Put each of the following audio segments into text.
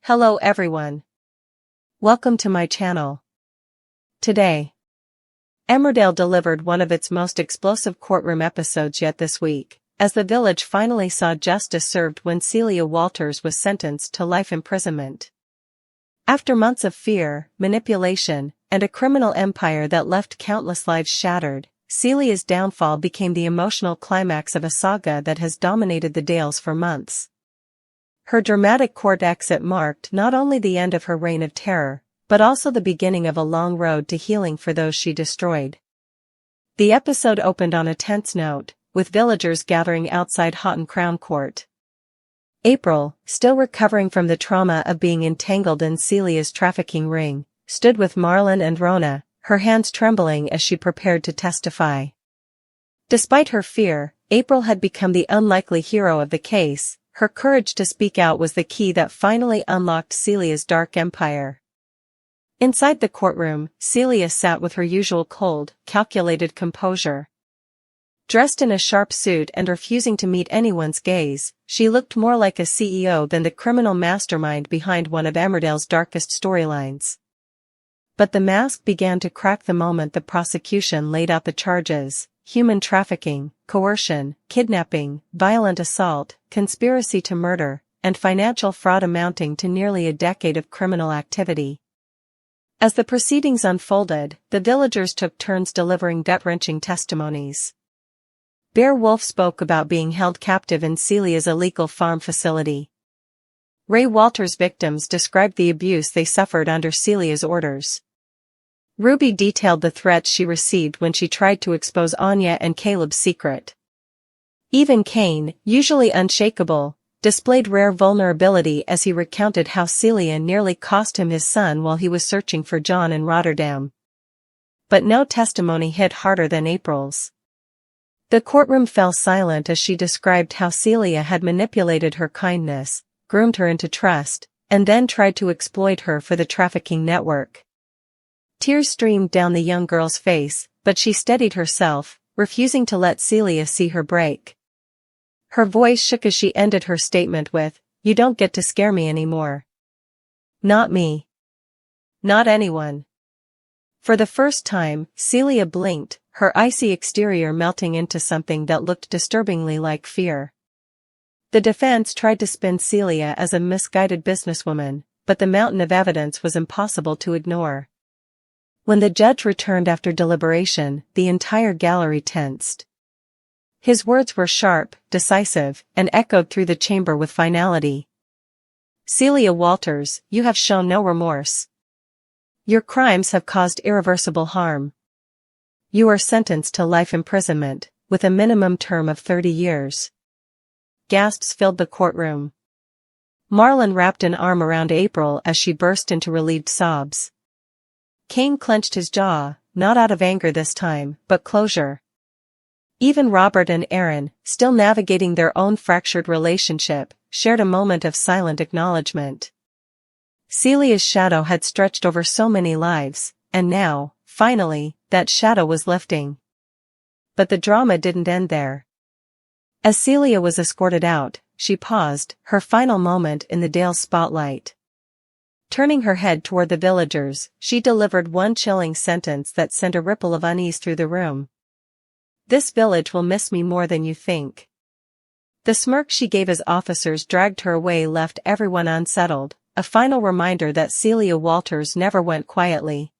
Hello everyone. Welcome to my channel. Today, Emmerdale delivered one of its most explosive courtroom episodes yet this week, as the village finally saw justice served when Celia Walters was sentenced to life imprisonment. After months of fear, manipulation, and a criminal empire that left countless lives shattered, Celia's downfall became the emotional climax of a saga that has dominated the Dales for months. Her dramatic court exit marked not only the end of her reign of terror, but also the beginning of a long road to healing for those she destroyed. The episode opened on a tense note, with villagers gathering outside Houghton Crown Court. April, still recovering from the trauma of being entangled in Celia's trafficking ring, stood with Marlon and Rona, her hands trembling as she prepared to testify. Despite her fear, April had become the unlikely hero of the case. Her courage to speak out was the key that finally unlocked Celia's dark empire. Inside the courtroom, Celia sat with her usual cold, calculated composure. Dressed in a sharp suit and refusing to meet anyone's gaze, she looked more like a CEO than the criminal mastermind behind one of Emmerdale's darkest storylines. But the mask began to crack the moment the prosecution laid out the charges: human trafficking, coercion, kidnapping, violent assault, conspiracy to murder, and financial fraud amounting to nearly a decade of criminal activity. As the proceedings unfolded, the villagers took turns delivering gut-wrenching testimonies. Bear Wolf spoke about being held captive in Celia's illegal farm facility. Ray Walters' victims described the abuse they suffered under Celia's orders. Ruby detailed the threats she received when she tried to expose Anya and Caleb's secret. Even Kane, usually unshakable, displayed rare vulnerability as he recounted how Celia nearly cost him his son while he was searching for John in Rotterdam. But no testimony hit harder than April's. The courtroom fell silent as she described how Celia had manipulated her kindness, groomed her into trust, and then tried to exploit her for the trafficking network. Tears streamed down the young girl's face, but she steadied herself, refusing to let Celia see her break. Her voice shook as she ended her statement with, "You don't get to scare me anymore. Not me. Not anyone." For the first time, Celia blinked, her icy exterior melting into something that looked disturbingly like fear. The defense tried to spin Celia as a misguided businesswoman, but the mountain of evidence was impossible to ignore. When the judge returned after deliberation, the entire gallery tensed. His words were sharp, decisive, and echoed through the chamber with finality. "Celia Walters, you have shown no remorse. Your crimes have caused irreversible harm. You are sentenced to life imprisonment, with a minimum term of 30 years. Gasps filled the courtroom. Marlon wrapped an arm around April as she burst into relieved sobs. Kane clenched his jaw, not out of anger this time, but closure. Even Robert and Aaron, still navigating their own fractured relationship, shared a moment of silent acknowledgement. Celia's shadow had stretched over so many lives, and now, finally, that shadow was lifting. But the drama didn't end there. As Celia was escorted out, she paused, her final moment in the Dales' spotlight. Turning her head toward the villagers, she delivered one chilling sentence that sent a ripple of unease through the room. "This village will miss me more than you think." The smirk she gave as officers dragged her away left everyone unsettled, a final reminder that Celia Walters never went quietly.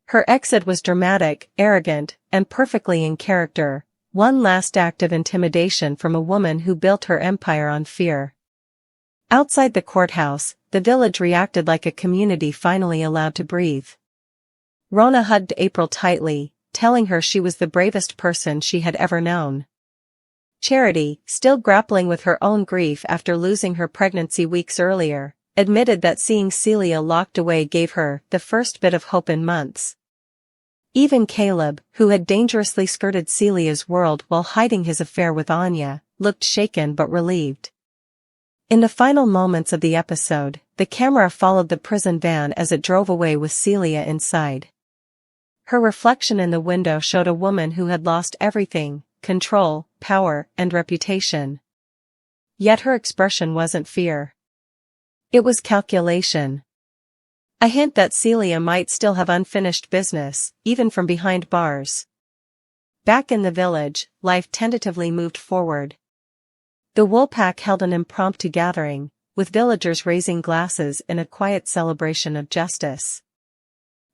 Her exit was dramatic, arrogant, and perfectly in character, one last act of intimidation from a woman who built her empire on fear. Outside the courthouse, the village reacted like a community finally allowed to breathe. Rona hugged April tightly, telling her she was the bravest person she had ever known. Charity, still grappling with her own grief after losing her pregnancy weeks earlier, admitted that seeing Celia locked away gave her the first bit of hope in months. Even Caleb, who had dangerously skirted Celia's world while hiding his affair with Anya, looked shaken but relieved. In the final moments of the episode, the camera followed the prison van as it drove away with Celia inside. Her reflection in the window showed a woman who had lost everything: control, power, and reputation. Yet her expression wasn't fear. It was calculation. A hint that Celia might still have unfinished business, even from behind bars. Back in the village, life tentatively moved forward. The wool pack held an impromptu gathering, with villagers raising glasses in a quiet celebration of justice.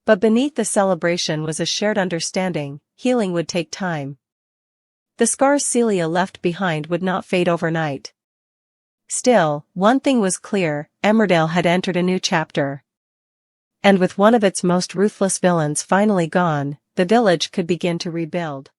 But beneath the celebration was a shared understanding: healing would take time. The scars Celia left behind would not fade overnight. Still, one thing was clear: Emmerdale had entered a new chapter. And with one of its most ruthless villains finally gone, the village could begin to rebuild.